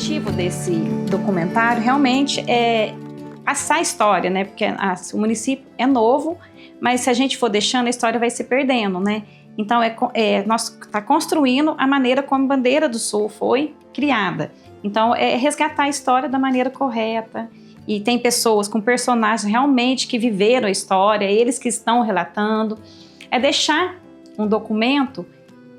objetivo desse documentário realmente é passar a história, né? Porque o município é novo, mas se a gente for deixando, a história vai se perdendo, né? Então, nós está construindo a maneira como a Bandeira do Sul foi criada. Então, é resgatar a história da maneira correta. E tem pessoas com personagens realmente que viveram a história, eles que estão relatando. É deixar um documento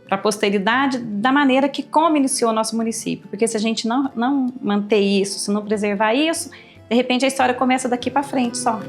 para a posteridade da maneira que como iniciou o nosso município. Porque se a gente não manter isso, se não preservar isso, de repente a história começa daqui para frente só.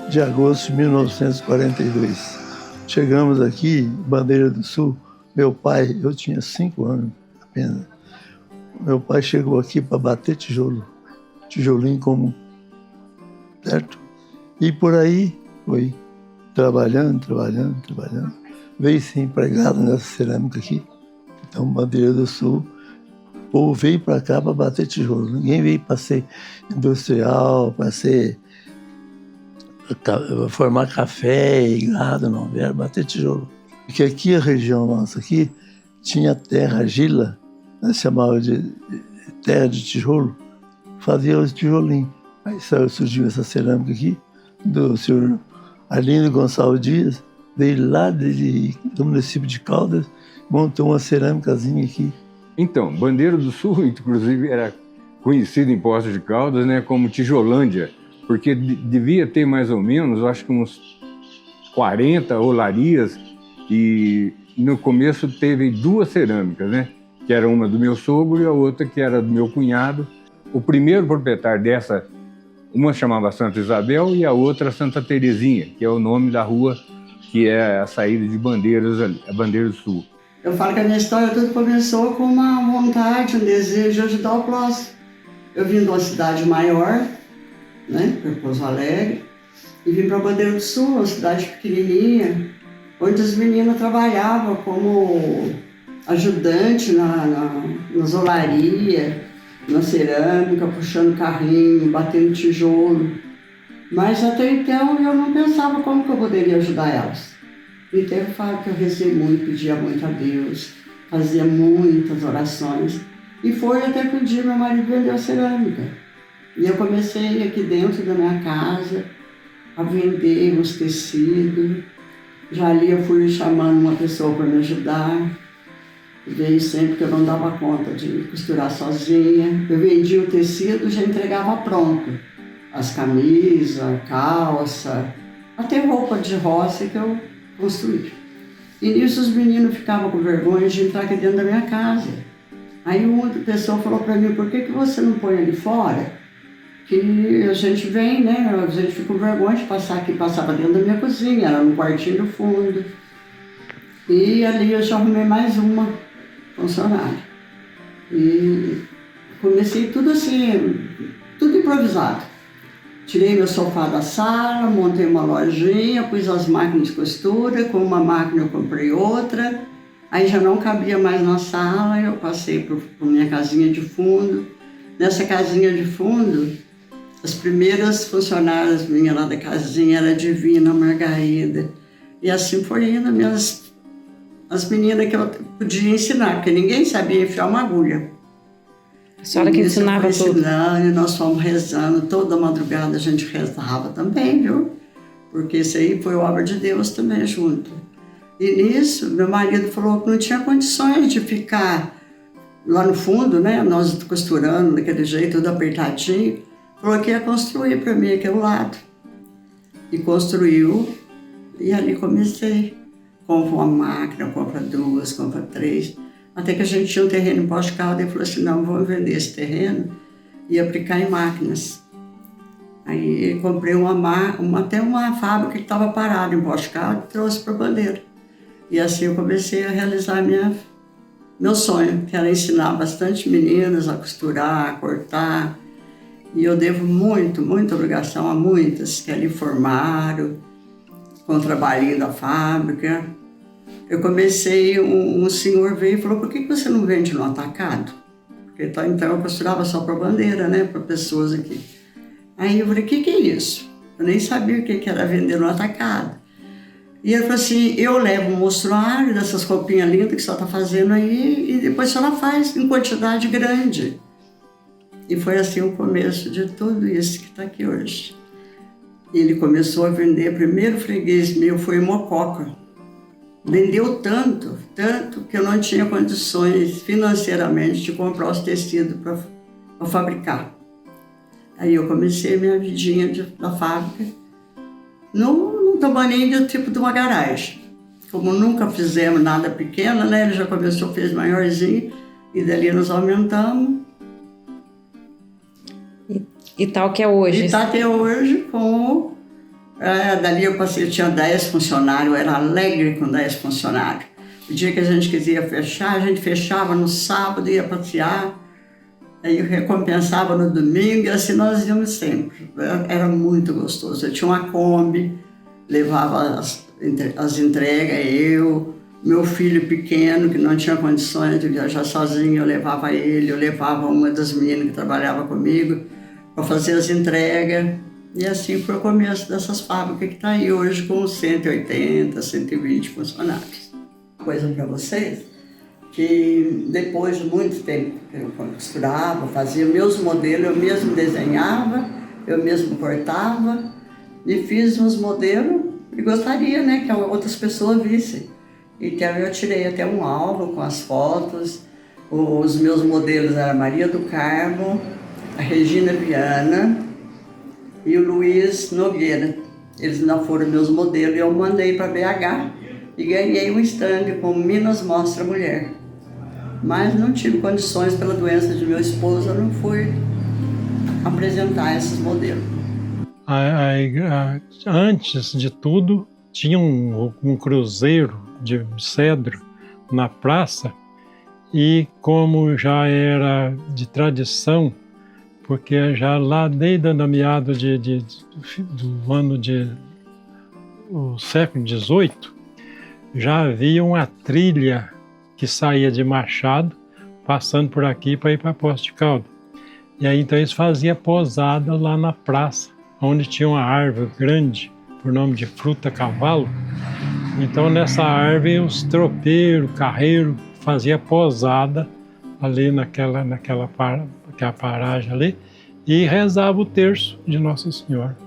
De agosto de 1942. Chegamos aqui, Bandeira do Sul. Meu pai, eu tinha 5 anos apenas. Meu pai chegou aqui para bater tijolo, tijolinho comum, certo? E por aí foi trabalhando. Veio ser empregado nessa cerâmica aqui. Então, Bandeira do Sul, o povo veio para cá para bater tijolo. Ninguém veio para ser industrial, para ser formar café e gado, não, vieram bater tijolo. Porque aqui a região nossa aqui tinha terra argila, nós chamava de terra de tijolo, fazia os tijolinhos. Aí surgiu essa cerâmica aqui, do senhor Arlindo Gonçalves Dias, veio lá do município de Caldas, montou uma cerâmicazinha aqui. Então, Bandeira do Sul, inclusive, era conhecido em Poços de Caldas, né, como Tijolândia, porque devia ter mais ou menos, eu acho que uns 40 olarias, e no começo teve 2 cerâmicas, né? Que era uma do meu sogro e a outra que era do meu cunhado. O primeiro proprietário dessa, uma chamava Santa Isabel e a outra Santa Terezinha, que é o nome da rua que é a saída de Bandeiras, a Bandeira do Sul. Eu falo que a minha história tudo começou com uma vontade, um desejo de ajudar o próximo. Eu vim de uma cidade maior, né, para Pouso Alegre, e vim para Bandeira do Sul, uma cidade pequenininha, onde as meninas trabalhavam como ajudante nas olarias, na cerâmica, puxando carrinho, batendo tijolo. Mas até então eu não pensava como que eu poderia ajudar elas. Então eu falo que eu rezei muito, pedia muito a Deus, fazia muitas orações. E foi até que um dia meu marido vendeu a cerâmica. E eu comecei aqui dentro da minha casa a vender os tecidos. Já ali eu fui chamando uma pessoa para me ajudar. Veio sempre que eu não dava conta de costurar sozinha. Eu vendia o tecido e já entregava pronto. As camisas, calça, até roupa de roça que eu construí. E nisso os meninos ficavam com vergonha de entrar aqui dentro da minha casa. Aí uma pessoa falou para mim, por que você não põe ali fora? Que a gente vem, né? A gente fica com vergonha de passar aqui, passava dentro da minha cozinha, era no quartinho do fundo. E ali eu já arrumei mais uma funcionária. E comecei tudo assim, tudo improvisado. Tirei meu sofá da sala, montei uma lojinha, pus as máquinas de costura, com uma máquina eu comprei outra. Aí já não cabia mais na sala, eu passei por minha casinha de fundo. Nessa casinha de fundo, as primeiras funcionárias minhas lá da casinha era Divina, Margarida. E assim foi indo as meninas que eu podia ensinar, porque ninguém sabia enfiar uma agulha. A senhora que ensinava tudo. E nós fomos rezando, toda madrugada a gente rezava também, viu? Porque isso aí foi obra de Deus também junto. E nisso, meu marido falou que não tinha condições de ficar lá no fundo, né? Nós costurando daquele jeito, tudo apertadinho. Falou que ia construir para mim aquele lado. E construiu, e ali comecei. compra uma máquina, compra 2, compra 3. Até que a gente tinha um terreno em Poços de Caldas e falou assim, não, vamos vender esse terreno e aplicar em máquinas. Aí comprei até uma fábrica que estava parada em Poços de Caldas e trouxe para Bandeira. E assim eu comecei a realizar meu sonho, que era ensinar bastante meninas a costurar, a cortar. E eu devo muita obrigação a muitas que ali formaram, com o trabalhinho da fábrica. Eu comecei, um senhor veio e falou, por que você não vende no atacado? Porque então eu costurava só para Bandeira, né, para pessoas aqui. Aí eu falei, o que é isso? Eu nem sabia o que era vender no atacado. E ele falou assim, eu levo um mostruário dessas roupinhas lindas que você está fazendo aí e depois a senhora faz em quantidade grande. E foi assim o começo de tudo isso que está aqui hoje. Ele começou a vender, o primeiro freguês meu foi em Mococa. Vendeu tanto que eu não tinha condições financeiramente de comprar os tecidos para fabricar. Aí eu comecei a minha vidinha da fábrica num tamanho tipo de uma garagem. Como nunca fizemos nada pequeno, né? Ele já começou, fez maiorzinho, e dali nós aumentamos. E tal que é hoje. E está até hoje com... dali eu tinha 10 funcionários, eu era alegre com 10 funcionários. O dia que a gente quisia fechar, a gente fechava no sábado, ia passear, aí eu recompensava no domingo, e assim nós íamos sempre. Era muito gostoso. Eu tinha uma Kombi, levava as entregas, meu filho pequeno, que não tinha condições de viajar sozinho, eu levava ele, eu levava uma das meninas que trabalhava comigo para fazer as entregas. E assim foi o começo dessas fábricas que está aí hoje com 180, 120 funcionários. Coisa para vocês, que depois de muito tempo que eu costurava, fazia meus modelos, eu mesmo desenhava, eu mesmo cortava e fiz uns modelos e gostaria, né, que outras pessoas vissem. Então eu tirei até um álbum com as fotos. Os meus modelos eram a Maria do Carmo, a Regina Viana e o Luiz Nogueira. Eles não foram meus modelos e eu mandei para BH e ganhei um stand com Minas Mostra Mulher. Mas não tive condições, pela doença de meu esposo, eu não fui apresentar esses modelos. Antes de tudo, tinha um cruzeiro de cedro na praça e como já era de tradição, porque já lá desde a meada do ano o século XVIII, já havia uma trilha que saía de Machado, passando por aqui para ir para Poços de Caldas. E aí então eles faziam posada lá na praça, onde tinha uma árvore grande, por nome de Fruta Cavalo. Então nessa árvore os tropeiros, carreiros, faziam posada ali naquela paragem ali, e rezava o terço de Nossa Senhora.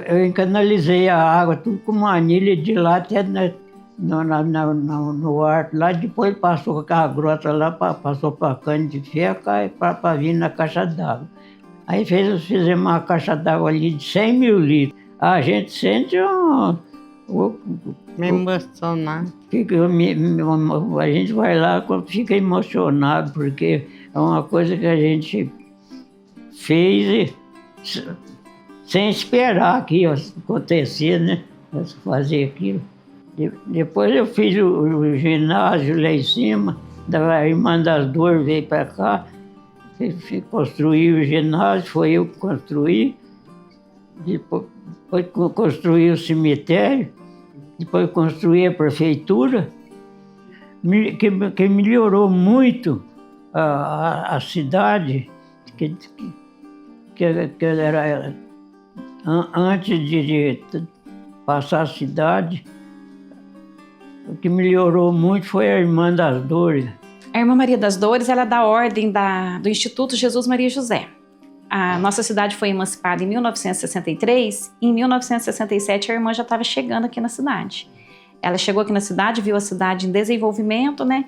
Eu encanalizei a água, tudo com uma anilha de lá até no ar. Lá depois passou com aquela grota lá, passou para cano de ferro para vir na caixa d'água. Aí fizemos uma caixa d'água ali de 100 mil litros. A gente sente me emocionado. A gente vai lá e fica emocionado, porque é uma coisa que a gente fez sem esperar que acontecer, né? Fazer aquilo. Depois eu fiz o ginásio lá em cima, da Irmã das Dores veio para cá, construí o ginásio, foi eu que construí. Depois construí o cemitério, depois construí a prefeitura, que melhorou muito a cidade, que era antes de passar a cidade. O que melhorou muito foi a Irmã das Dores. A Irmã Maria das Dores, ela é da ordem do Instituto Jesus Maria José. A nossa cidade foi emancipada em 1963 e em 1967 a irmã já estava chegando aqui na cidade. Ela chegou aqui na cidade, viu a cidade em desenvolvimento, né?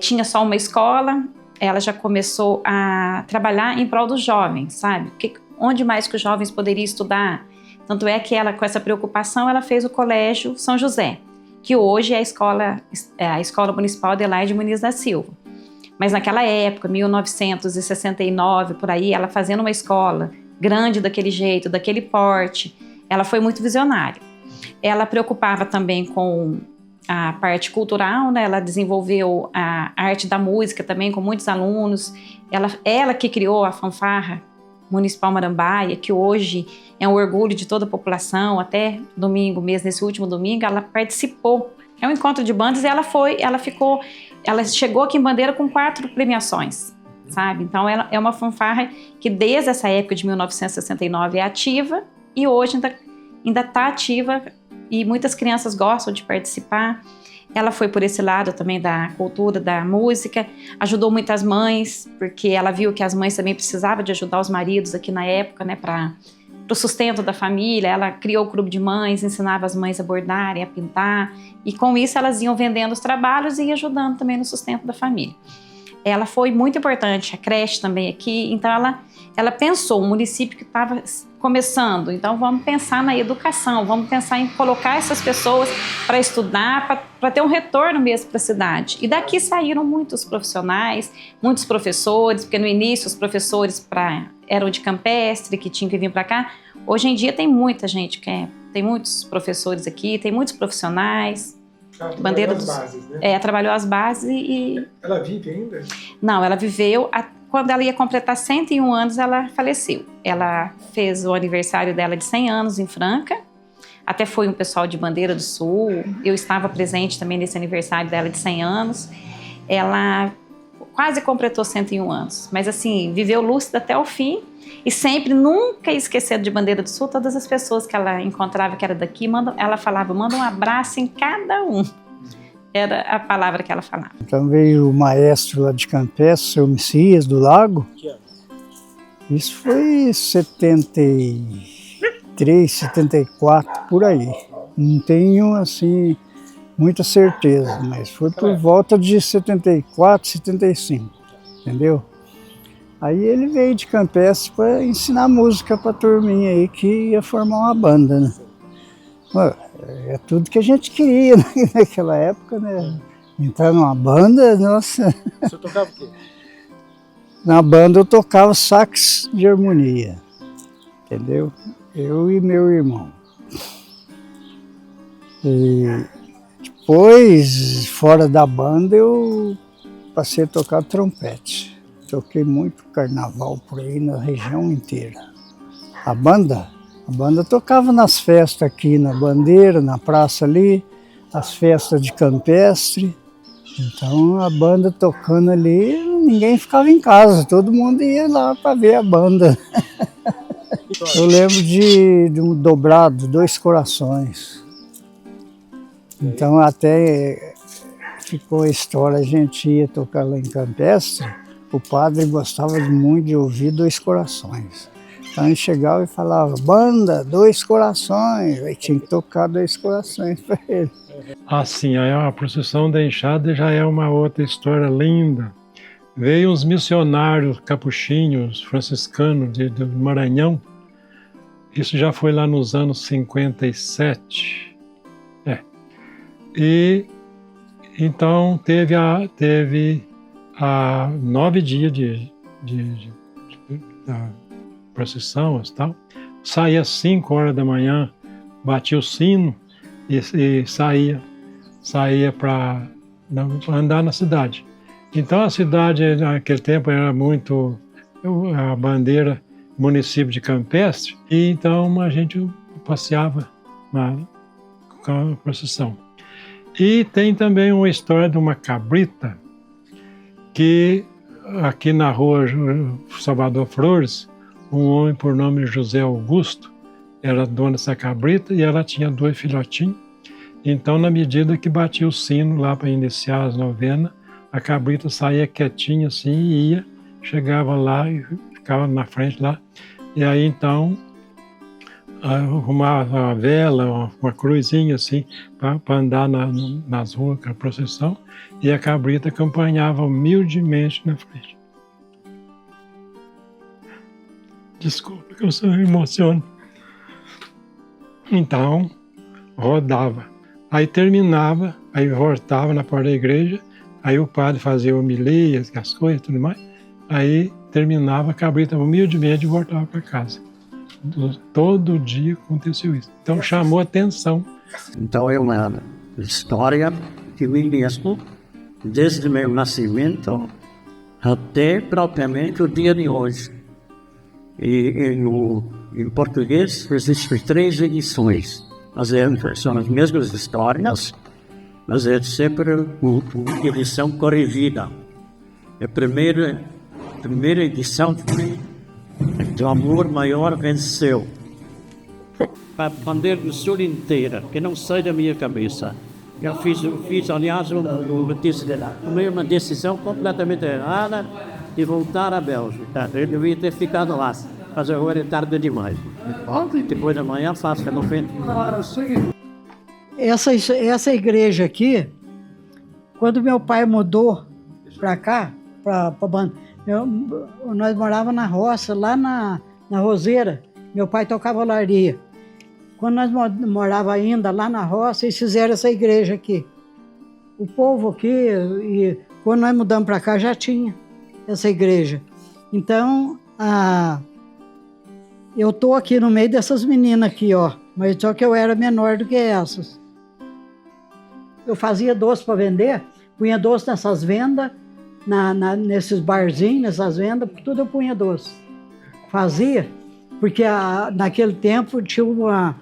Tinha só uma escola, ela já começou a trabalhar em prol dos jovens, sabe? Onde mais que os jovens poderiam estudar? Tanto é que ela, com essa preocupação, ela fez o Colégio São José, que hoje é a Escola Municipal Adelaide Muniz da Silva. Mas naquela época, 1969, por aí, ela fazendo uma escola grande daquele jeito, daquele porte, ela foi muito visionária. Ela preocupava também com a parte cultural, né? Ela desenvolveu a arte da música também com muitos alunos. Ela que criou a fanfarra municipal Marambaia, que hoje é um orgulho de toda a população. Até domingo mesmo, nesse último domingo, ela participou. É um encontro de bandas e ela chegou aqui em Bandeira com 4 premiações, sabe? Então ela é uma fanfarra que desde essa época de 1969 é ativa e hoje ainda está ativa e muitas crianças gostam de participar. Ela foi por esse lado também da cultura, da música, ajudou muitas mães, porque ela viu que as mães também precisavam de ajudar os maridos aqui na época, né, para o sustento da família. Ela criou o clube de mães, ensinava as mães a bordarem, a pintar, e com isso elas iam vendendo os trabalhos e ajudando também no sustento da família. Ela foi muito importante, a creche também aqui, então ela pensou, um município que estava começando, então vamos pensar na educação, vamos pensar em colocar essas pessoas para estudar, para ter um retorno mesmo para a cidade. E daqui saíram muitos profissionais, muitos professores, porque no início os professores eram de campestre, que tinham que vir para cá. Hoje em dia tem muita gente, tem muitos professores aqui, tem muitos profissionais. Bandeira dos bases, né? Trabalhou as bases e... Ela vive ainda? Não, ela viveu... Quando ela ia completar 101 anos, ela faleceu. Ela fez o aniversário dela de 100 anos em Franca. Até foi um pessoal de Bandeira do Sul. Eu estava presente também nesse aniversário dela de 100 anos. Ela quase completou 101 anos. Mas assim, viveu lúcida até o fim. E sempre, nunca esquecendo de Bandeira do Sul, todas as pessoas que ela encontrava que era daqui, ela falava, manda um abraço em cada um. Era a palavra que ela falava. Então veio o maestro lá de Campestre, seu Messias, do Lago. Que ano? Isso foi 73, 74, por aí. Não tenho, assim, muita certeza, mas foi por volta de 74, 75, entendeu? Aí ele veio de Campestre para ensinar música para a turminha aí que ia formar uma banda, né? É tudo que a gente queria, né? Naquela época, né? Entrar numa banda, nossa. Você tocava o quê? Na banda eu tocava sax de harmonia, entendeu? Eu e meu irmão. E depois, fora da banda, eu passei a tocar trompete. Toquei muito carnaval por aí na região inteira. A banda tocava nas festas aqui na Bandeira, na praça ali, as festas de Campestre. Então a banda tocando ali, ninguém ficava em casa, todo mundo ia lá para ver a banda. Eu lembro de um dobrado, Dois Corações. Então até ficou a história, a gente ia tocar lá em Campestre, o padre gostava muito de ouvir Dois Corações. Então ele chegava e falava, banda, Dois Corações, aí tinha que tocar Dois Corações para ele. Assim, a procissão da enxada já é uma outra história linda. Veio uns missionários capuchinhos, franciscanos do Maranhão, isso já foi lá nos anos 57. E então teve 9 dias da procissão e tal. Saía às 5 horas da manhã, batia o sino e saía para andar na cidade. Então a cidade naquele tempo era muito a Bandeira, município de Campestre, e então a gente passeava com a procissão. E tem também uma história de uma cabrita que aqui na rua Salvador Flores, um homem por nome José Augusto era dono dessa cabrita e ela tinha 2 filhotinhos. Então, na medida que batia o sino lá para iniciar as novenas, a cabrita saía quietinha assim e ia, chegava lá e ficava na frente lá. E aí então arrumava uma vela, uma cruzinha assim, para andar nas ruas com a procissão, e a cabrita acompanhava humildemente na frente. Desculpa que eu só me emociono. Então, rodava. Aí terminava, aí voltava na porta da igreja, aí o padre fazia homilias, as coisas e tudo mais, aí terminava, a cabrita humildemente e voltava para casa. Todo dia aconteceu isso. Então chamou atenção. Então é uma história que me mesmo, desde meu nascimento até propriamente o dia de hoje. Em português existem 3 edições. São as mesmas histórias, mas é sempre uma edição corrigida. A primeira edição foi "O Amor Maior Venceu". Para a Bandeira do Sul inteira, que não sai da minha cabeça. Eu fiz aliás, uma decisão completamente errada de voltar à Bélgica. Eu devia ter ficado lá, mas agora é tarde demais. Depois da manhã faço no fim. Essa igreja aqui, quando meu pai mudou para cá, nós morávamos na roça, lá na Roseira. Meu pai tocava olaria. Quando nós morávamos ainda lá na roça, eles fizeram essa igreja aqui. O povo aqui, e quando nós mudamos para cá, já tinha essa igreja. Então, eu estou aqui no meio dessas meninas aqui, ó, mas só que eu era menor do que essas. Eu fazia doce para vender, punha doce nessas vendas, nesses barzinhos, nessas vendas, tudo eu punha doce. Fazia, porque naquele tempo tinha um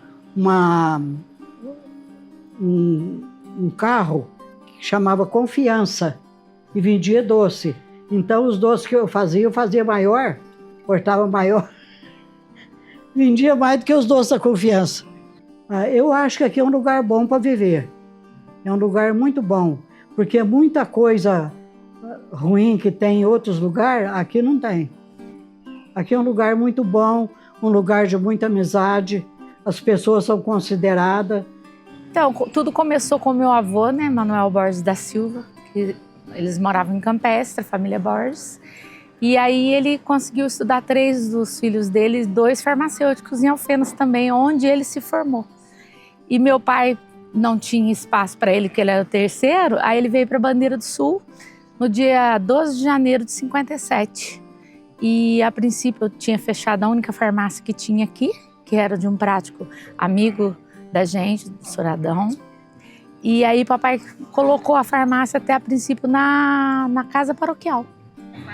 carro que chamava Confiança e vendia doce. Então os doces que eu fazia maior, cortava maior, vendia mais do que os doces da Confiança. Eu acho que aqui é um lugar bom para viver. É um lugar muito bom, porque muita coisa ruim que tem em outros lugares, aqui não tem. Aqui é um lugar muito bom, um lugar de muita amizade, as pessoas são consideradas. Então, tudo começou com meu avô, né, Manuel Borges da Silva, que eles moravam em Campestre, a família Borges. E aí ele conseguiu estudar 3 dos filhos dele, 2 farmacêuticos em Alfenas também, onde ele se formou. E meu pai não tinha espaço para ele, porque ele era o 3º, aí ele veio para Bandeira do Sul no dia 12 de janeiro de 57. E a princípio eu tinha fechado a única farmácia que tinha aqui, que era de um prático amigo da gente, do Soradão. E aí papai colocou a farmácia até a princípio na casa paroquial.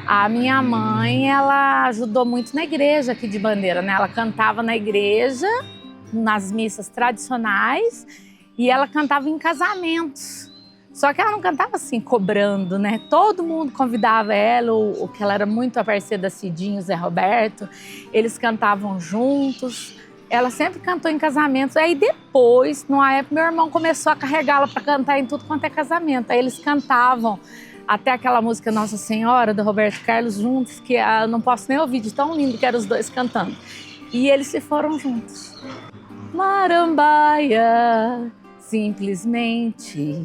A minha mãe, ela ajudou muito na igreja aqui de Bandeira, né? Ela cantava na igreja, nas missas tradicionais, e ela cantava em casamentos. Só que ela não cantava assim, cobrando, né? Todo mundo convidava ela, o que ela era muito a parceira da Cidinho, Zé Roberto. Eles cantavam juntos. Ela sempre cantou em casamentos. Aí depois, numa época, meu irmão começou a carregá-la para cantar em tudo quanto é casamento. Aí eles cantavam até aquela música Nossa Senhora, do Roberto Carlos, juntos, que eu não posso nem ouvir, de tão lindo que eram os 2 cantando. E eles se foram juntos. Marambaia, simplesmente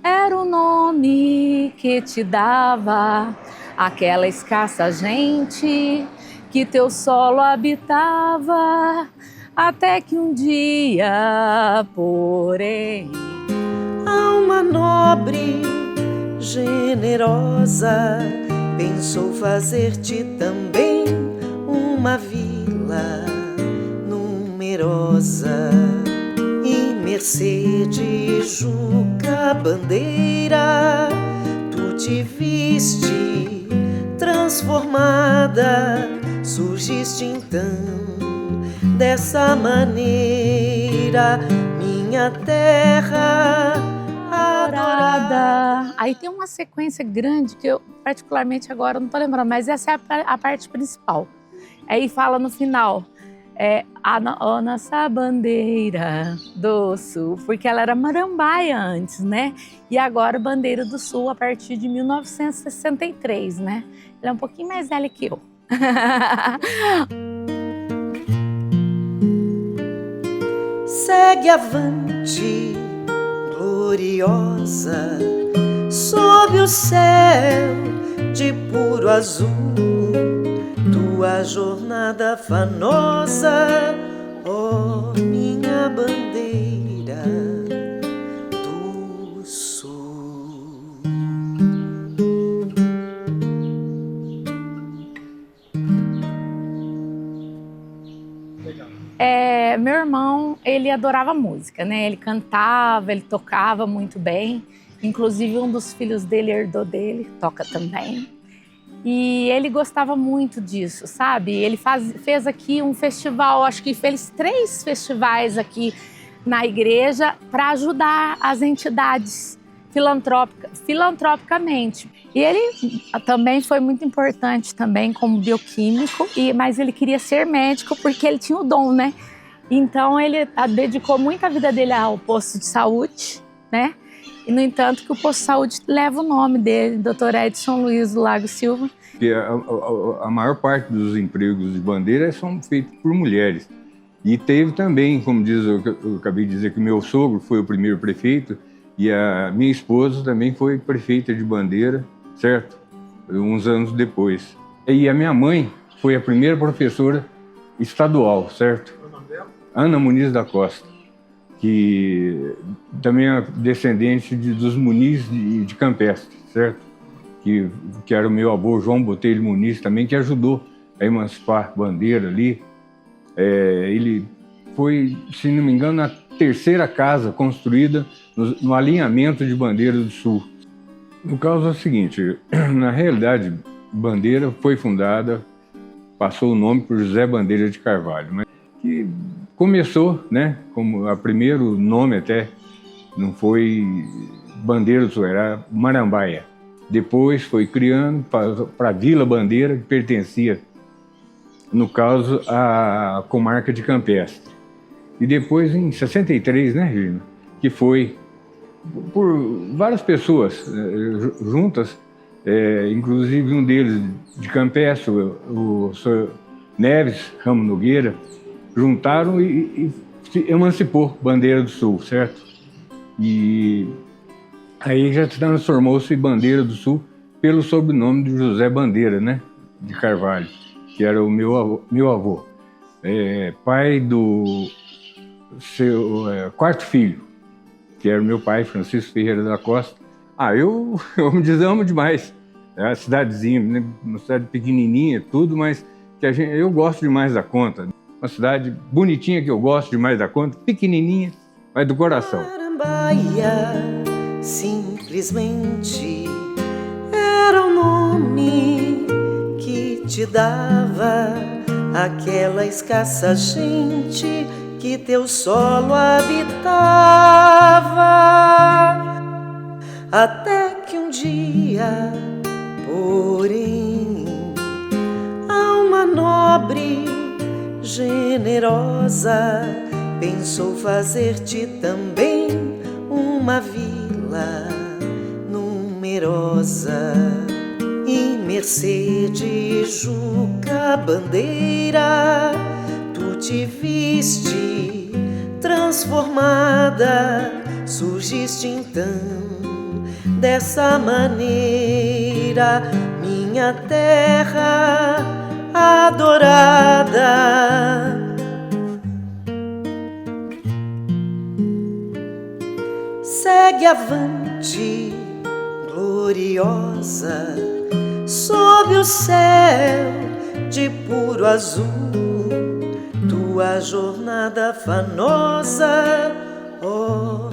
era o nome que te dava aquela escassa gente que teu solo habitava, até que um dia, porém, alma nobre, generosa, pensou fazer-te também uma vila numerosa. E Mercedes, Juca, Bandeira, tu te viste transformada, surgiste então dessa maneira, minha terra adorada. Aí tem uma sequência grande que eu, particularmente agora, não tô lembrando, mas essa é a parte principal. Aí fala no final, a nossa bandeira do Sul, porque ela era marambaia antes, né? E agora Bandeira do Sul a partir de 1963, né? Ela é um pouquinho mais velha que eu. Segue avante, gloriosa, sob o céu de puro azul, tua jornada fanosa, ó minha bandeira do Sul. Meu irmão, ele adorava música, né? Ele cantava, ele tocava muito bem. Inclusive, um dos filhos dele herdou dele, toca também. E ele gostava muito disso, sabe? Ele fez aqui um festival, acho que fez 3 festivais aqui na igreja para ajudar as entidades filantropicamente. E ele também foi muito importante também como bioquímico, mas ele queria ser médico porque ele tinha o dom, né? Então ele dedicou muita vida dele ao posto de saúde, né? E, no entanto, que o posto de saúde leva o nome dele, Dr. Edson Luiz do Lago Silva. Porque a maior parte dos empregos de bandeira são feitos por mulheres. E teve também, como eu acabei de dizer, que o meu sogro foi o primeiro prefeito e a minha esposa também foi prefeita de bandeira, certo? Uns anos depois. E a minha mãe foi a primeira professora estadual, certo? O nome dela? Ana Muniz da Costa, que também é descendente dos Muniz de Campestre, certo? Que era o meu avô João Botelho Muniz também, que ajudou a emancipar bandeira ali. Ele foi, se não me engano, a 3ª casa construída no alinhamento de Bandeira do Sul. O caso é o seguinte, na realidade, Bandeira foi fundada, passou o nome por José Bandeira de Carvalho, mas que começou, né, como o primeiro nome até, não foi Bandeira do Sul, era Marambaia. Depois foi criando para a Vila Bandeira, que pertencia, no caso, à comarca de Campestre. E depois, em 63, né, Regina, que foi por várias pessoas juntas, inclusive um deles de Campestre, o Sr. Neves Ramos Nogueira, juntaram e se emancipou Bandeira do Sul, certo? E aí já transformou-se Bandeira do Sul pelo sobrenome de José Bandeira, né, de Carvalho, que era o meu avô, pai do seu 4º filho, que era o meu pai, Francisco Ferreira da Costa. Eu amo demais. É uma cidadezinha, né, uma cidade pequenininha, tudo, mas que eu gosto demais da conta. Uma cidade bonitinha que eu gosto demais da conta, pequenininha, mas do coração. Marambaia, simplesmente era o nome que te dava aquela escassa gente que teu solo habitava. Até que um dia, porém, alma nobre, generosa, pensou fazer-te também uma vila numerosa. E Mercedes Juca Bandeira, tu te viste transformada, surgiste então dessa maneira, minha terra adorada. Segue avante, gloriosa, sob o céu de puro azul, tua jornada fanosa, oh